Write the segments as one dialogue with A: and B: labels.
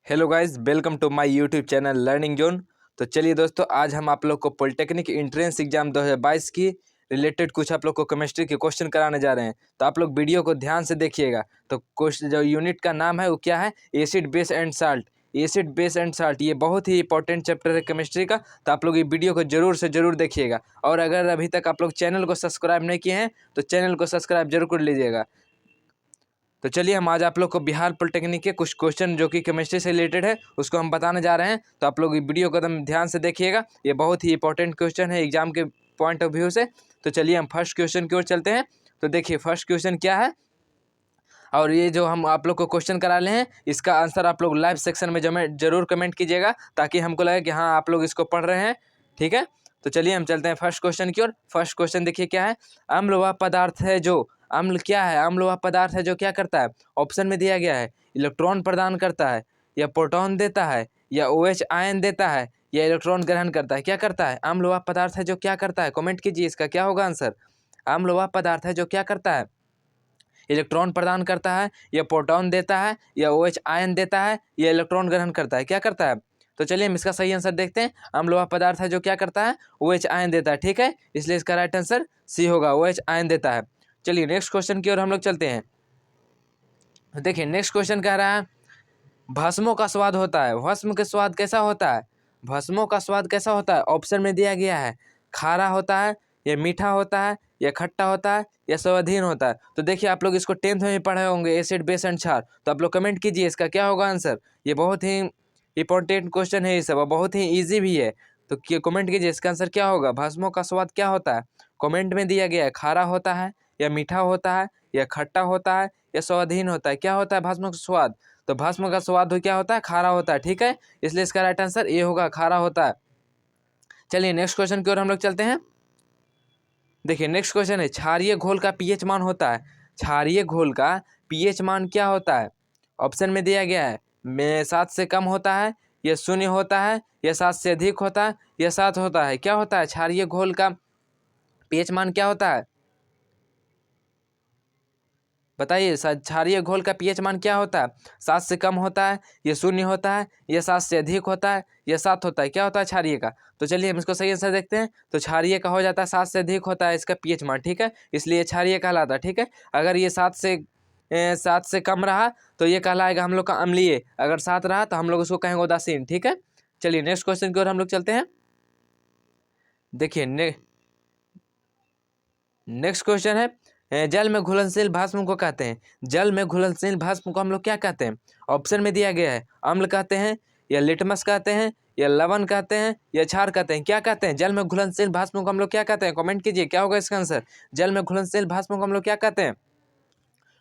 A: Hello guys, welcome to my YouTube channel learning zone. तो चलिए दोस्तों, आज हम आप लोग को पॉलिटेक्निक एंट्रेंस एग्जाम 2022 की रिलेटेड कुछ आप लोग को केमिस्ट्री के क्वेश्चन कराने जा रहे हैं। तो आप लोग वीडियो को ध्यान से देखिएगा। तो क्वेश्चन जो यूनिट का नाम है वो क्या है? Acid base and salt. Acid base and salt ये बहुत ही इंपॉर्टेंट चैप्टर है केमिस्ट्री का। तो आप लोग ये वीडियो को जरूर से जरूर देखिएगा। और अगर अभी तक आप लोग चैनल को सब्सक्राइब नहीं किए हैं तो चैनल को सब्सक्राइब जरूर कर लीजिएगा। तो चलिए, हम आज आप लोग को बिहार पॉलिटेक्निक के कुछ क्वेश्चन जो कि केमिस्ट्री से रिलेटेड है उसको हम बताने जा रहे हैं। तो आप लोग वीडियो को एकदम ध्यान से देखिएगा। ये बहुत ही इंपॉर्टेंट क्वेश्चन है एग्जाम के पॉइंट ऑफ व्यू से। तो चलिए हम फर्स्ट क्वेश्चन की ओर चलते हैं। तो देखिए फर्स्ट क्वेश्चन क्या है, और ये जो हम आप लोग को क्वेश्चन करा रहे हैं इसका आंसर आप लोग लाइव सेक्शन में जरूर कमेंट कीजिएगा, ताकि हमको लगे कि हाँ आप लोग इसको पढ़ रहे हैं। ठीक है, तो चलिए हम चलते हैं फर्स्ट क्वेश्चन की ओर। फर्स्ट क्वेश्चन देखिए क्या है। अम्ल वह पदार्थ है जो अम्ल क्या है? अम्ल वह पदार्थ है जो क्या करता है? ऑप्शन में दिया गया है इलेक्ट्रॉन प्रदान करता है, या प्रोटॉन देता है, या OH आयन देता है, या इलेक्ट्रॉन ग्रहण करता है। क्या करता है? अम्ल वह पदार्थ है जो क्या करता है? कमेंट कीजिए, इसका क्या होगा आंसर। अम्ल वह पदार्थ है जो क्या करता है? इलेक्ट्रॉन प्रदान करता है, या प्रोटॉन देता है, या OH आयन देता है, या इलेक्ट्रॉन ग्रहण करता है। क्या करता है? तो चलिए हम इसका सही आंसर देखते हैं। अम्ल वह पदार्थ है जो क्या करता है? OH आयन देता है। ठीक है, इसलिए इसका राइट आंसर सी होगा, OH आयन देता है। चलिए नेक्स्ट क्वेश्चन की ओर हम लोग चलते हैं। देखिए नेक्स्ट क्वेश्चन कह रहा है भस्मों का स्वाद होता है। भस्म का स्वाद कैसा होता है? भस्मों का स्वाद कैसा होता है? ऑप्शन में दिया गया है खारा होता है, या मीठा होता है, या खट्टा होता है, या स्वादहीन होता है। तो देखिए आप लोग इसको 10th में भी पढ़े होंगे, एसिड बेस एंड क्षार। तो आप लोग कमेंट कीजिए इसका क्या होगा आंसर। ये बहुत ही इंपॉर्टेंट क्वेश्चन है, ये सब बहुत ही ईजी भी है। तो कमेंट कीजिए इसका आंसर क्या होगा। भस्मों का स्वाद क्या होता है? कमेंट में दिया गया है खारा होता है, या मीठा होता है, या खट्टा होता है, या स्वादहीन होता है। क्या होता है भस्म का स्वाद? तो भस्म का स्वाद क्या होता है? खारा होता है। ठीक है, इसलिए इसका राइट आंसर ये होगा, खारा होता है। चलिए नेक्स्ट क्वेश्चन की ओर हम लोग चलते हैं। देखिए नेक्स्ट क्वेश्चन है क्षारीय घोल का पीएच मान होता है। क्षारीय घोल का पीएच मान क्या होता है? ऑप्शन में दिया गया है में 7 से कम होता है, या 0 होता है, या 7 से अधिक होता है, या 7 होता है। क्या होता है क्षारीय घोल का पीएच मान क्या होता है? बताइए, क्षारीय घोल का पीएच मान क्या होता है? 7 से कम होता है, या 0 होता है, या 7 से अधिक होता है, या 7 होता है। क्या होता है क्षारीय का? तो चलिए हम इसको सही आंसर देखते हैं। तो क्षारीय का हो जाता है 7 से अधिक होता है इसका पीएच मान। ठीक है, इसलिए क्षारीय कहलाता है। ठीक है, अगर ये 7 से कम रहा तो ये कहलाएगा हम लोग का अम्लीय। अगर 7 रहा तो हम लोग उसको कहेंगे उदासीन। ठीक है, चलिए नेक्स्ट क्वेश्चन की ओर हम लोग चलते हैं। देखिए नेक्स्ट क्वेश्चन है जल में घुलनशील भस्म को कहते हैं। जल में घुलनशील भस्म को हम लोग क्या कहते हैं? ऑप्शन में दिया गया है अम्ल कहते हैं, या लिटमस कहते हैं, या लवण कहते हैं, या क्षार कहते हैं। क्या कहते हैं? जल में घुलनशील भस्म को हम लोग क्या कहते हैं? कमेंट कीजिए क्या होगा इसका आंसर। जल में घुलनशील भस्म को हम लोग क्या कहते हैं?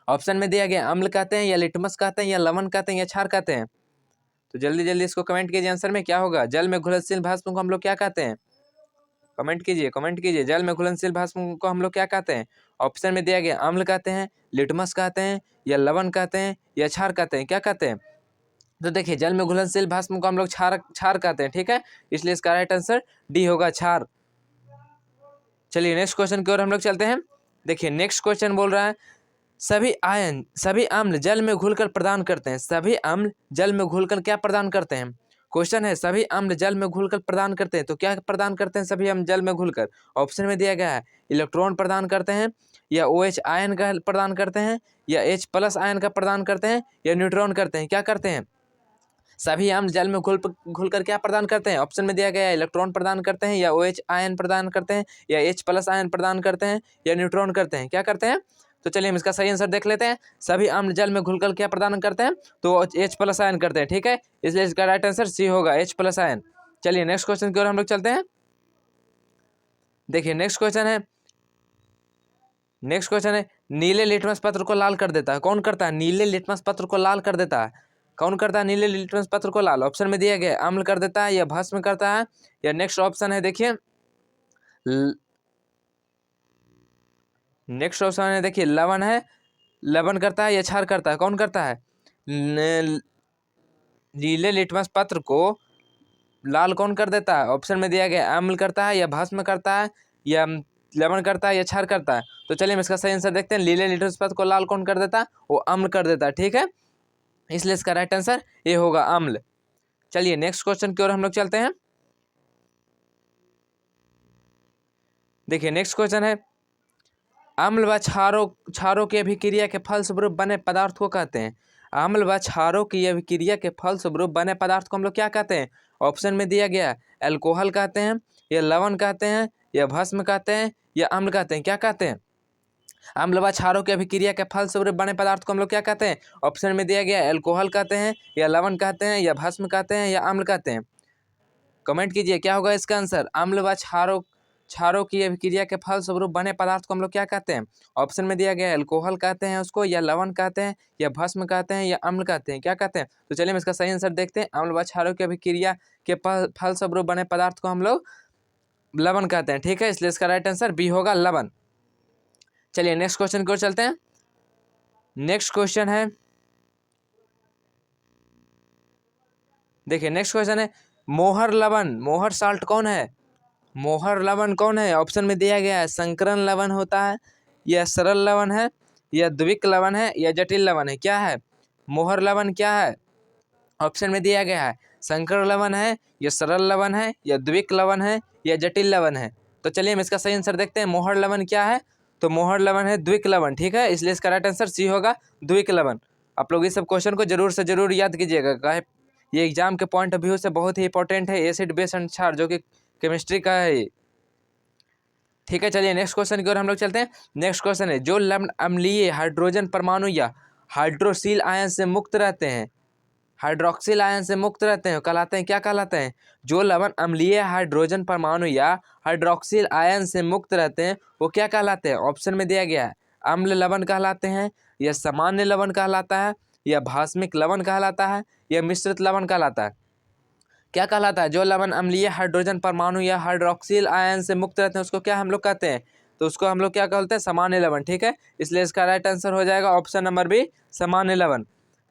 A: ऑप्शन में दिया गया अम्ल कहते हैं, या लिटमस कहते हैं, या लवण कहते हैं, या क्षार कहते हैं। तो जल्दी जल्दी इसको कमेंट कीजिए आंसर में क्या होगा। जल में घुलनशील भस्म को हम लोग क्या कहते हैं? कमेंट कीजिए, कमेंट कीजिए। जल में घुलनशील भस्म को हम लोग क्या कहते हैं? ऑप्शन में दिया गया अम्ल कहते हैं, लिटमस कहते हैं, या लवण कहते हैं, या क्षार कहते हैं। क्या कहते हैं? तो देखिए जल में घुलनशील भस्म को हम लोग क्षार क्षार कहते हैं। ठीक है, इसलिए इसका राइट आंसर डी होगा, क्षार। चलिए नेक्स्ट क्वेश्चन की ओर हम लोग चलते हैं। देखिए नेक्स्ट क्वेश्चन बोल रहा है सभी अम्ल जल में घुलकर प्रदान करते हैं। सभी अम्ल जल में घुलकर क्या प्रदान करते हैं? क्वेश्चन है सभी अम्ल जल में घुलकर प्रदान करते हैं। तो क्या प्रदान करते हैं सभी अम्ल जल में घुलकर? ऑप्शन में दिया गया है इलेक्ट्रॉन प्रदान करते हैं, या OH आयन का प्रदान करते हैं, या H+ आयन का प्रदान करते हैं, या न्यूट्रॉन करते हैं। क्या करते हैं? सभी अम्ल जल में घुलकर क्या प्रदान करते हैं? ऑप्शन में दिया गया है इलेक्ट्रॉन प्रदान करते हैं, या OH आयन प्रदान करते हैं, या H+ आयन प्रदान करते हैं, या न्यूट्रॉन करते हैं। क्या करते हैं? तो चलिए हम इसका सही आंसर देख लेते हैं। सभी अम्ल जल में घुलकर क्या प्रदान करते हैं? तो H+ आयन करते हैं। ठीक है, इसलिए इसका राइट आंसर सी होगा, H+ आयन। चलिए नेक्स्ट क्वेश्चन की ओर हम लोग चलते हैं। देखिए नेक्स्ट क्वेश्चन है नीले लिटमस पत्र को लाल कर देता है। कौन करता है? नीले लिटमस पत्र को लाल कर देता है। कौन करता है नीले लिटमस पत्र को लाल? ऑप्शन में दिया गया है अम्ल कर देता है, या भस्म करता है, या नेक्स्ट ऑप्शन है देखिए नेक्स्ट ऑप्शन है देखिए लवण है, लवण करता है, या क्षार करता है। कौन करता है? नीले लिटमस पत्र को लाल कौन कर देता है? ऑप्शन में दिया गया अम्ल करता है, या भस्म करता है, या लवण करता है, या क्षार करता है। तो चलिए हम इसका सही आंसर देखते हैं। नीले लिटमस पत्र को लाल कौन कर देता है? वो अम्ल कर देता है। ठीक है, इसलिए इसका राइट आंसर ए होगा अम्ल। चलिए नेक्स्ट क्वेश्चन की ओर हम लोग चलते हैं। देखिए नेक्स्ट क्वेश्चन है, अम्ल व क्षारों की अभिक्रिया के फलस्वरूप बने पदार्थ को कहते हैं। अम्ल व क्षारों की अभिक्रिया के फलस्वरूप बने पदार्थ को हम लोग क्या कहते हैं? ऑप्शन में दिया गया अल्कोहल कहते हैं, या लवण कहते हैं, या भस्म कहते हैं, या अम्ल कहते हैं। क्या कहते हैं? अम्ल व क्षारों की अभिक्रिया के फलस्वरूप बने पदार्थ को हम लोग क्या कहते हैं? ऑप्शन में दिया गया अल्कोहल कहते हैं, या लवण कहते हैं, या भस्म कहते हैं, या अम्ल कहते हैं। कमेंट कीजिए क्या होगा इसका आंसर। अम्ल व क्षारों की अभिक्रिया के फलस्वरूप बने पदार्थ को हम लोग क्या कहते हैं? ऑप्शन में दिया गया अल्कोहल कहते हैं उसको, या लवण कहते हैं, या भस्म कहते हैं, या अम्ल कहते हैं। क्या कहते हैं? तो चलिए हम इसका सही आंसर देखते हैं। अम्ल व क्षारों की अभिक्रिया के फलस्वरूप बने पदार्थ को हम लोग लवण कहते हैं। ठीक है, इसलिए इसका राइट आंसर बी होगा लवण। चलिए नेक्स्ट क्वेश्चन की ओर चलते हैं। नेक्स्ट क्वेश्चन है, देखिए नेक्स्ट क्वेश्चन है, मोहर लवण, मोहर साल्ट कौन है? मोहर लवण कौन है? ऑप्शन में दिया गया है संकरण लवण होता है, या सरल लवण है, या द्विक लवण है, या जटिल लवण है। क्या है? मोहर लवण क्या है? ऑप्शन में दिया गया है संकरण लवण है, या सरल लवण है, या द्विक लवण है, या जटिल लवण है। तो चलिए हम इसका सही आंसर देखते हैं। मोहर लवण क्या है? तो मोहर लवण है द्विक लवण। ठीक है, इसलिए इसका राइट आंसर सी होगा द्विक लवण। आप लोग इस सब क्वेश्चन को जरूर से जरूर याद कीजिएगा, ये एग्जाम के पॉइंट ऑफ व्यू से बहुत ही इंपॉर्टेंट है। एसिड बेस एंड क्षार जो कि केमिस्ट्री का है। ठीक है, चलिए नेक्स्ट क्वेश्चन की ओर हम लोग चलते हैं। नेक्स्ट क्वेश्चन है, जो लवण अम्लीय हाइड्रोजन परमाणु या हाइड्रोक्सिल आयन से मुक्त रहते हैं, हाइड्रोक्सिल आयन से मुक्त रहते हैं, कहलाते हैं, क्या कहलाते हैं? जो लवण अम्लीय हाइड्रोजन परमाणु या हाइड्रोक्सिल आयन से मुक्त रहते हैं वो क्या कहलाते हैं? ऑप्शन में दिया गया है अम्ल लवण कहलाते हैं, या सामान्य लवण कहलाता है, या भास्मिक लवण कहलाता है, या मिश्रित लवण कहलाता है। क्या कहलाता है? जो लवण अम्लीय हाइड्रोजन परमाणु या हाइड्रोक्सिल आयन से मुक्त रहते हैं उसको क्या हम लोग कहते हैं? तो उसको हम लोग क्या कहते हैं? सामान्य लवण। ठीक है, इसलिए इसका राइट आंसर हो जाएगा ऑप्शन नंबर बी, सामान्य लवण।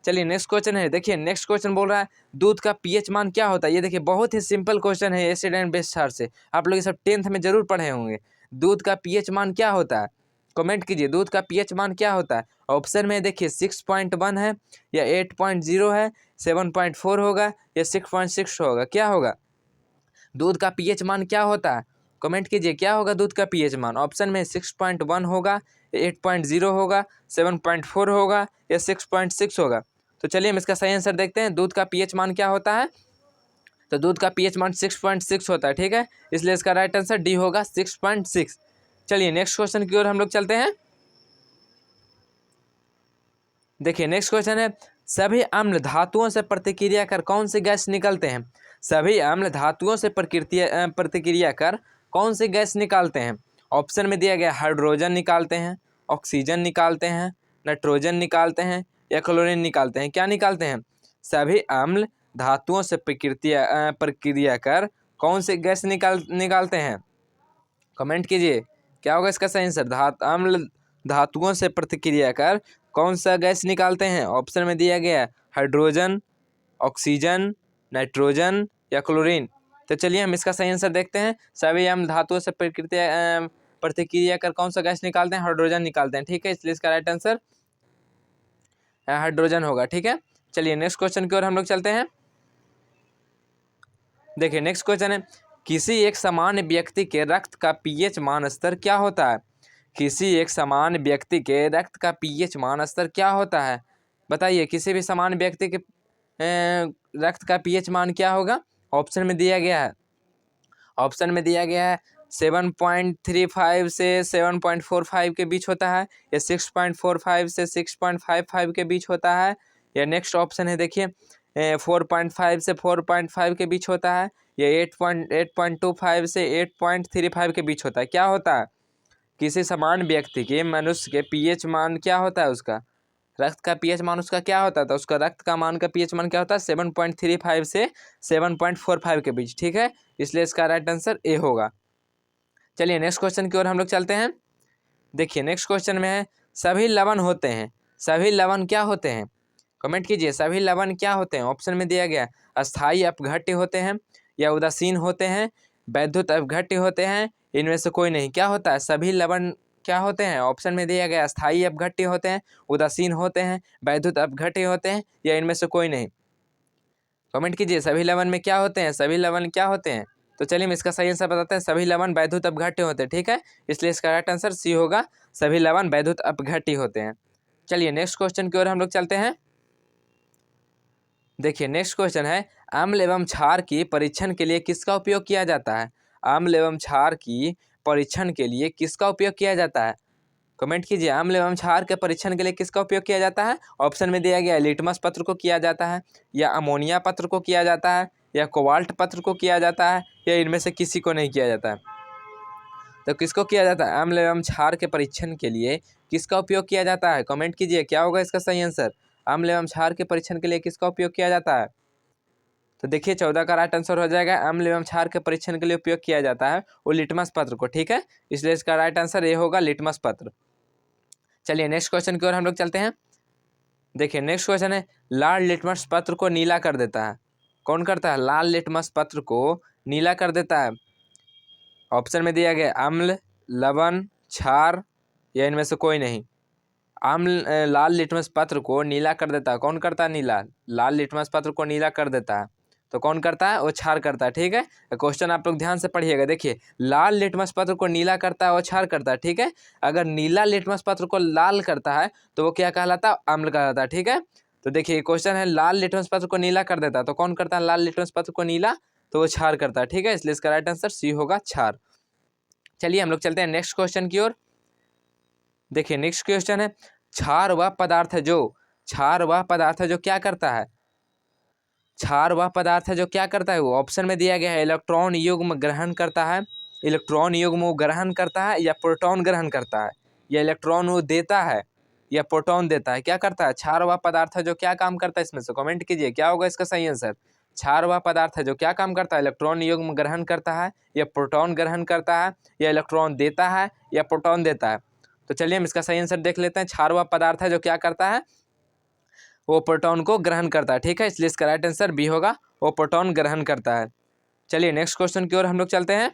A: चलिए नेक्स्ट क्वेश्चन है, देखिए नेक्स्ट क्वेश्चन बोल रहा है दूध का पीएच मान क्या होता है। ये देखिए बहुत ही सिंपल क्वेश्चन है, एसिड एंड बेस क्षार से आप लोग ये सब 10th में जरूर पढ़े होंगे। दूध का पीएच मान क्या होता है? कमेंट कीजिए, दूध का पीएच मान क्या होता है? ऑप्शन में देखिए 6.1 है, या 8.0 है, 7.4 होगा, या 6.6 होगा। क्या होगा? दूध का पीएच मान क्या होता है? कमेंट कीजिए क्या होगा दूध का पीएच मान। ऑप्शन में 6.1 होगा, 8.0 होगा, 7.4 होगा, या 6.6 होगा। तो चलिए हम इसका सही आंसर देखते हैं। दूध का पीएच मान क्या होता है? तो दूध का पीएच मान 6.6 होता है। ठीक है, इसलिए इसका राइट आंसर डी होगा 6.6। चलिए नेक्स्ट क्वेश्चन की ओर हम लोग चलते हैं। देखिए नेक्स्ट क्वेश्चन है, सभी अम्ल धातुओं से प्रतिक्रिया कर कौन सी गैस निकलते हैं? सभी अम्ल धातुओं से प्रतिक्रिया कर कौन सी गैस निकालते हैं? ऑप्शन में दिया गया हाइड्रोजन निकालते हैं, ऑक्सीजन निकालते हैं, नाइट्रोजन निकालते हैं, या क्लोरीन निकालते हैं। क्या निकालते हैं? सभी अम्ल धातुओं से प्रक्रिया कर कौन सी गैस निकालते हैं? कमेंट कीजिए क्या होगा इसका सही आंसर। अम्ल धातुओं से प्रतिक्रिया कर कौन सा गैस निकालते हैं? ऑप्शन में दिया गया है हाइड्रोजन, ऑक्सीजन, नाइट्रोजन, या क्लोरीन। तो चलिए हम इसका सही आंसर देखते हैं। सभी अम्ल धातुओं से प्रतिक्रिया कर कौन सा गैस निकालते हैं? हाइड्रोजन निकालते हैं। ठीक है, इसलिए इसका राइट आंसर हाइड्रोजन होगा। ठीक है, चलिए नेक्स्ट क्वेश्चन की ओर हम लोग चलते हैं। देखिए नेक्स्ट क्वेश्चन है, किसी एक सामान्य व्यक्ति के रक्त का पीएच मान स्तर क्या होता है? किसी एक सामान्य व्यक्ति के रक्त का पीएच मान स्तर क्या होता है? बताइए, किसी भी सामान्य व्यक्ति के रक्त का पीएच मान क्या होगा? ऑप्शन में दिया गया है, ऑप्शन में दिया गया है 7.35 से 7.45 के बीच होता है, या 6.45 से 6.55 के बीच होता है, या नेक्स्ट ऑप्शन है देखिए 4.5 से 4.5 के बीच होता है, या 8.25 से 8.35 के बीच होता है। क्या होता है? किसी समान व्यक्ति के मनुष्य के पीएच मान क्या होता है? उसका रक्त का पीएच मान उसका क्या होता है? तो उसका रक्त का मान का पीएच मान क्या होता है? 7.35 से 7.45 के बीच। ठीक है, इसलिए इसका राइट आंसर ए होगा। चलिए नेक्स्ट क्वेश्चन की ओर हम लोग चलते हैं। देखिए नेक्स्ट क्वेश्चन में है, सभी लवण होते हैं, सभी लवण क्या होते हैं? कमेंट कीजिए सभी लवण क्या होते हैं? ऑप्शन में दिया गया अस्थायी अपघट्य होते हैं, या उदासीन होते हैं, वैद्युत अपघट्य होते हैं, इनमें से कोई नहीं। क्या होता है? सभी लवण क्या होते हैं? ऑप्शन में दिया गया स्थायी अपघट्य होते हैं, उदासीन होते हैं, वैद्युत अपघट्य होते हैं, या इनमें से कोई नहीं। कमेंट कीजिए सभी लवण में क्या होते हैं, सभी लवण क्या होते हैं। तो चलिए हम इसका सही आंसर बताते हैं, सभी लवण वैद्युत अपघट्य होते हैं। ठीक है, इसलिए इसका राइट आंसर सी होगा, सभी लवण वैद्युत अपघट्य होते हैं। चलिए नेक्स्ट क्वेश्चन की ओर हम लोग चलते हैं। देखिए नेक्स्ट क्वेश्चन है, अम्ल एवं क्षार की परीक्षण के लिए किसका उपयोग किया जाता है? अम्ल एवं क्षार की परीक्षण के लिए किसका उपयोग किया जाता है? कमेंट कीजिए, अम्ल एवं क्षार के परीक्षण के लिए किसका उपयोग किया जाता है? ऑप्शन में दिया गया है, लिटमस पत्र को किया जाता है, या अमोनिया पत्र को किया जाता है, या कोबाल्ट पत्र को किया जाता है, या इनमें से किसी को नहीं किया जाता है। तो किसको किया जाता है? अम्ल एवं क्षार के परीक्षण के लिए किसका उपयोग किया जाता है? कमेंट कीजिए क्या होगा इसका सही आंसर। अम्ल एवं क्षार के परीक्षण के लिए किसका उपयोग किया जाता है? तो देखिए 14 का राइट आंसर हो जाएगा, अम्ल एवं क्षार के परीक्षण के लिए उपयोग किया जाता है वो लिटमस पत्र को। ठीक है, इसलिए इसका राइट आंसर ये होगा, लिटमस पत्र। चलिए नेक्स्ट क्वेश्चन की ओर हम लोग चलते हैं। देखिए नेक्स्ट क्वेश्चन है, लाल लिटमस पत्र को नीला कर देता है। कौन करता है? लाल लिटमस पत्र को नीला कर देता है। ऑप्शन में दिया गया अम्ल, लवण, क्षार, या इनमें से कोई नहीं। लाल लिटमस पत्र को नीला कर देता है। कौन करता है नीला? लाल लिटमस पत्र को नीला कर देता है तो कौन करता है? वो क्षार करता है। ठीक है, क्वेश्चन आप लोग ध्यान से पढ़िएगा। देखिए लाल लिटमस पत्र को नीला करता है वो क्षार करता है। ठीक है, अगर नीला लिटमस पत्र को लाल करता है तो वो क्या कहलाता है? अम्ल कहलाता है। ठीक है, तो देखिए क्वेश्चन है, लाल लिटमस पत्र को नीला कर देता है तो कौन करता है लाल लिटमस पत्र को नीला? तो वो क्षार करता है। ठीक है, इसलिए इसका राइट आंसर सी होगा, क्षार। चलिए हम लोग चलते हैं नेक्स्ट क्वेश्चन की ओर। देखिए नेक्स्ट क्वेश्चन है, क्षार वह पदार्थ है जो क्या करता है? क्षार वह पदार्थ है जो क्या करता है? वो ऑप्शन में दिया गया है, इलेक्ट्रॉन युग्म ग्रहण करता है, इलेक्ट्रॉन युग्म वो ग्रहण करता है, या प्रोटॉन ग्रहण करता है, या इलेक्ट्रॉन वो देता है, या प्रोटॉन देता है। क्या करता है? क्षार वह पदार्थ है जो क्या काम करता है? इसमें से कमेंट कीजिए क्या होगा इसका सही आंसर। क्षार वह पदार्थ है जो क्या काम करता है? इलेक्ट्रॉन युग्म ग्रहण करता है, या प्रोटॉन ग्रहण करता है, या इलेक्ट्रॉन देता है, या प्रोटॉन देता है। तो चलिए हम इसका सही आंसर देख लेते हैं। क्षार वह पदार्थ है जो क्या करता है? वो प्रोटॉन को ग्रहण करता है। ठीक है, इसलिए इसका राइट आंसर बी होगा, वो प्रोटॉन ग्रहण करता है। चलिए नेक्स्ट क्वेश्चन की ओर हम लोग चलते हैं।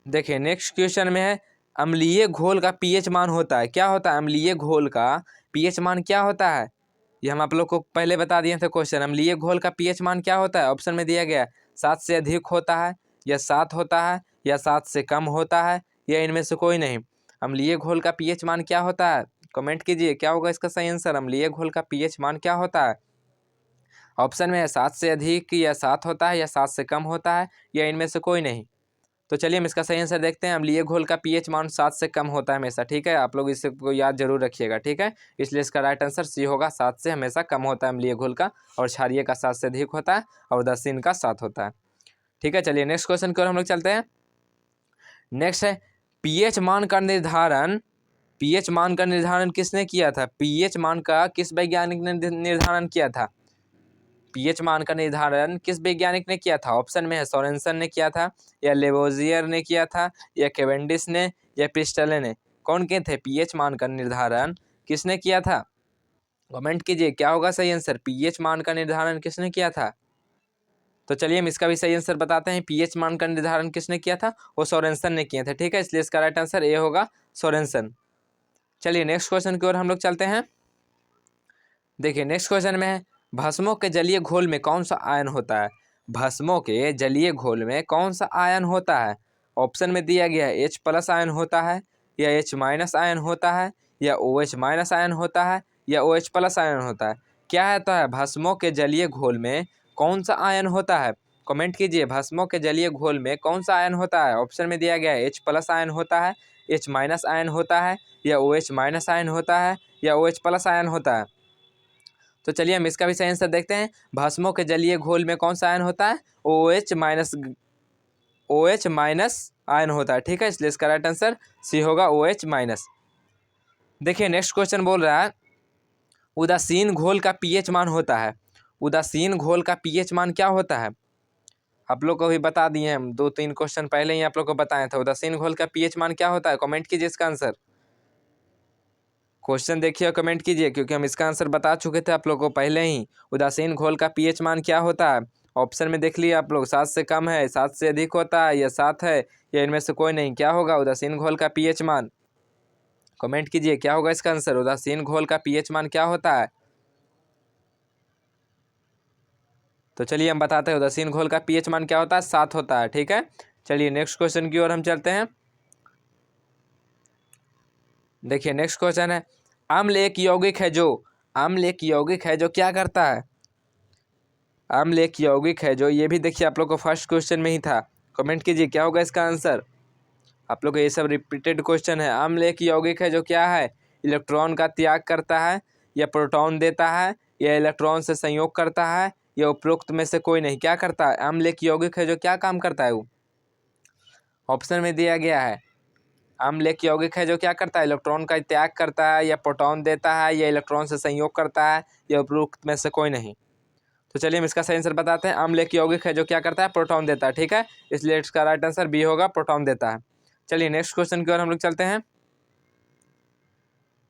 A: देखिए नेक्स्ट क्वेश्चन में है, अम्लीय घोल का पीएच मान होता है। क्या होता है? अम्लीय घोल का पीएच मान क्या होता है? ये हम आप लोग को पहले बता दिए थे क्वेश्चन। अम्लीय घोल का पीएच मान क्या होता है? ऑप्शन में दिया गया 7 से अधिक होता है, या 7 होता है, या 7 से कम होता है, या इनमें से कोई नहीं। अम्लीय घोल का पीएच मान क्या होता है? कमेंट कीजिए क्या होगा इसका सही आंसर। अम्लीय घोल का पीएच मान क्या होता है? ऑप्शन में है 7 से अधिक, या 7 होता है, या 7 से कम होता है, या इनमें से कोई नहीं। तो चलिए हम इसका सही आंसर देखते हैं। अम्लीय घोल का पीएच मान 7 से कम होता है हमेशा। ठीक है, आप लोग इसको याद जरूर रखिएगा। ठीक है, इसलिए इसका राइट आंसर सी होगा, 7 से हमेशा कम होता है अम्लीय घोल का, और क्षारीय का 7 से अधिक होता है, और उदासीन का 7 होता है। ठीक है, चलिए नेक्स्ट क्वेश्चन की ओर हम लोग चलते हैं। नेक्स्ट है, पीएच मान का निर्धारण किसने किया था? पीएच मान का किस वैज्ञानिक ने निर्धारण किया था? पीएच मान का निर्धारण किस वैज्ञानिक ने किया था? ऑप्शन में है, सोरेनसन ने किया था, या लेवोजियर ने किया था, या केवेंडिश ने, या प्रिस्टले ने। कौन के थे? पीएच मान का निर्धारण किसने किया था? कमेंट कीजिए क्या होगा सही आंसर। पीएच मान का निर्धारण किसने किया था? तो चलिए हम इसका भी सही आंसर बताते हैं। पीएच मान का निर्धारण किसने किया था? वो सोरेनसन ने किए थे। ठीक है, इसलिए इसका राइट आंसर ए होगा, सोरेनसन। चलिए नेक्स्ट क्वेश्चन की ओर हम लोग चलते हैं। देखिए नेक्स्ट क्वेश्चन में है, भस्मों के जलीय घोल में कौन सा आयन होता है? भस्मों के जलीय घोल में कौन सा आयन होता है? ऑप्शन में दिया गया है, H+ आयन होता है, या H- आयन होता है, या OH- आयन होता है, या OH+ आयन होता है। क्या होता है? भस्मों के जलीय घोल में कौन सा आयन होता है? कमेंट कीजिए, भस्मों के जलीय घोल में कौन सा आयन होता है? ऑप्शन में दिया गया है, H+ आयन होता है, H- आयन होता है, या OH- आयन होता है, या OH+ आयन होता है। तो चलिए हम इसका भी सही आंसर देखते हैं। भस्मों के जलीय घोल में कौन सा आयन होता है? OH- आयन होता है। ठीक है, इसलिए इसका राइट आंसर सी होगा, OH-। देखिए नेक्स्ट क्वेश्चन बोल रहा है, उदासीन घोल का पीएच मान होता है। उदासीन घोल का पीएच मान क्या होता है? आप लोग को भी बता दिए हम, 2-3 क्वेश्चन पहले ही आप लोग को बताए थे। उदासीन घोल का पीएच मान क्या होता है? कमेंट कीजिए इसका आंसर। क्वेश्चन देखिए और कमेंट कीजिए, क्योंकि हम इसका आंसर बता चुके थे आप लोगों को पहले ही। उदासीन घोल का पीएच मान क्या होता है? ऑप्शन में देख लिए आप लोग, 7 से कम है, 7 से अधिक होता है, या 7 है, या इनमें से कोई नहीं। क्या होगा उदासीन घोल का पीएच मान? कमेंट कीजिए क्या होगा इसका आंसर। उदासीन घोल का पीएच मान क्या होता है? तो चलिए हम बताते हैं उदासीन घोल का पीएच मान क्या होता है। 7 होता है। ठीक है, चलिए नेक्स्ट क्वेश्चन की ओर हम चलते हैं। देखिए नेक्स्ट क्वेश्चन है, अम्ल एक यौगिक है जो, अम्ल एक यौगिक है जो क्या करता है? अम्ल एक यौगिक है जो, ये भी देखिए आप लोग को फर्स्ट क्वेश्चन में ही था। कमेंट कीजिए क्या होगा इसका आंसर। आप लोग को ये सब रिपीटेड क्वेश्चन है। अम्ल एक यौगिक है जो क्या है? इलेक्ट्रॉन का त्याग करता है, या प्रोटॉन देता है, या इलेक्ट्रॉन से संयोग करता है, या उपरोक्त में से कोई नहीं। क्या करता है? अम्ल एक यौगिक है जो क्या काम करता है वो? ऑप्शन में दिया गया है। अम्ल एक यौगिक है जो क्या करता है? इलेक्ट्रॉन का त्याग करता है, या प्रोटॉन देता है, या इलेक्ट्रॉन से संयोग करता है, या उपरोक्त में से कोई नहीं। तो चलिए हम इसका सही आंसर बताते हैं। अम्ल एक यौगिक है जो क्या करता है? प्रोटॉन देता है। ठीक है, इसलिए इसका राइट आंसर बी होगा, प्रोटॉन देता है। चलिए नेक्स्ट क्वेश्चन की ओर हम लोग चलते हैं।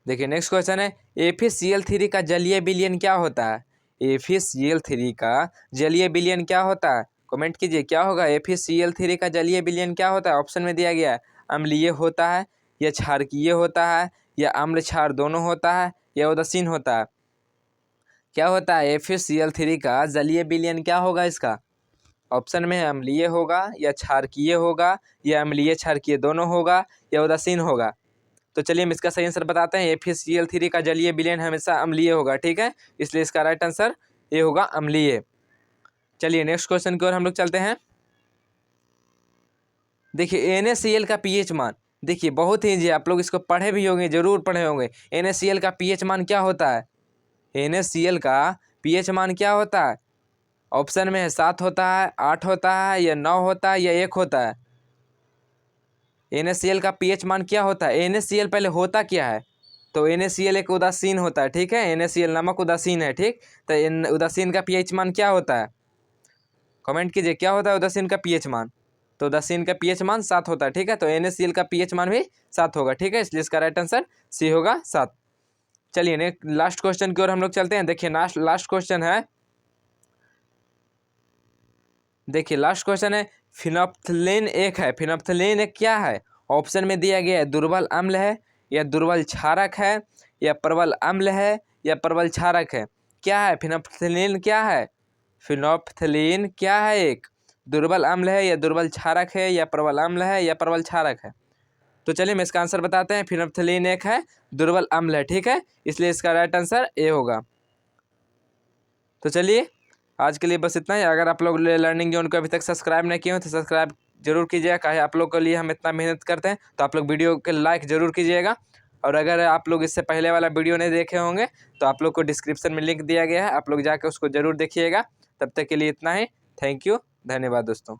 A: देखिए नेक्स्ट क्वेश्चन है, AfCl3 का जलीय विलयन क्या होता है? AfCl3 का जलीय विलयन क्या होता है? कमेंट कीजिए क्या होगा। AfCl3 का जलीय विलयन क्या होता है? ऑप्शन में दिया गया है। अम्लीय होता है, या क्षारकीय होता है, या अम्ल क्षार दोनों होता है, या उदासीन होता है। क्या होता है? AfCl3 का जलीय विलयन क्या होगा इसका? ऑप्शन में है अम्लीय होगा, या क्षारकीय होगा, या अम्लीय क्षारकीय दोनों होगा, या उदासीन होगा। तो चलिए हम इसका सही आंसर बताते हैं। AfCl3 का जलीय विलयन हमेशा अम्लीय होगा। ठीक है, इसलिए इसका राइट आंसर ये होगा, अम्लीय। चलिए नेक्स्ट क्वेश्चन की ओर हम लोग चलते हैं। देखिए NaCl का पीएच मान, देखिए बहुत ही जी आप लोग इसको पढ़े भी होंगे, जरूर पढ़े होंगे। NaCl का पीएच मान क्या होता है? NaCl का पीएच मान क्या होता है? ऑप्शन में है 7 होता है, 8 होता है, या 9 होता है, या 1 होता है। NaCl का पीएच मान क्या होता है? NaCl पहले होता क्या है? तो NaCl एक उदासीन होता है। ठीक है, NaCl नमक उदासीन है। ठीक, तो उदासीन का पीएच मान क्या होता है? कमेंट कीजिए क्या होता है उदासीन का पीएच मान। तो उदासीन का पीएच मान 7 होता है। ठीक है, तो NaCl का पीएच मान भी 7 होगा। ठीक है, इसलिए इसका राइट आंसर सी होगा, 7। चलिए नेक्स्ट लास्ट क्वेश्चन की ओर हम लोग चलते हैं। देखिए लास्ट क्वेश्चन है, देखिए लास्ट क्वेश्चन है, फिनोप्थलीन एक है, फिनोप्थलीन एक क्या है? ऑप्शन में दिया गया है दुर्बल अम्ल है, या दुर्बल क्षारक है, या प्रबल अम्ल है, या प्रबल क्षारक है। क्या है फिनोप्थलीन? क्या है फिनोप्थलीन? क्या है? एक दुर्बल अम्ल है, या दुर्बल क्षारक है, या प्रबल अम्ल है, या प्रबल क्षारक है। तो चलिए हम इसका आंसर बताते हैं। फिनोप्थलीन एक है, दुर्बल अम्ल है। ठीक है, इसलिए इसका राइट आंसर ए होगा। तो चलिए आज के लिए बस इतना ही। अगर आप लोग लर्निंग जोन को अभी तक सब्सक्राइब नहीं किए हो तो सब्सक्राइब जरूर कीजिएगा, काहे आप लोग के लिए हम इतना मेहनत करते हैं। तो आप लोग वीडियो के लाइक जरूर कीजिएगा, और अगर आप लोग इससे पहले वाला वीडियो नहीं देखे होंगे तो आप लोग को डिस्क्रिप्शन में लिंक दिया गया है, आप लोग जाकर उसको जरूर देखिएगा। तब तक के लिए इतना ही। थैंक यू, धन्यवाद दोस्तों।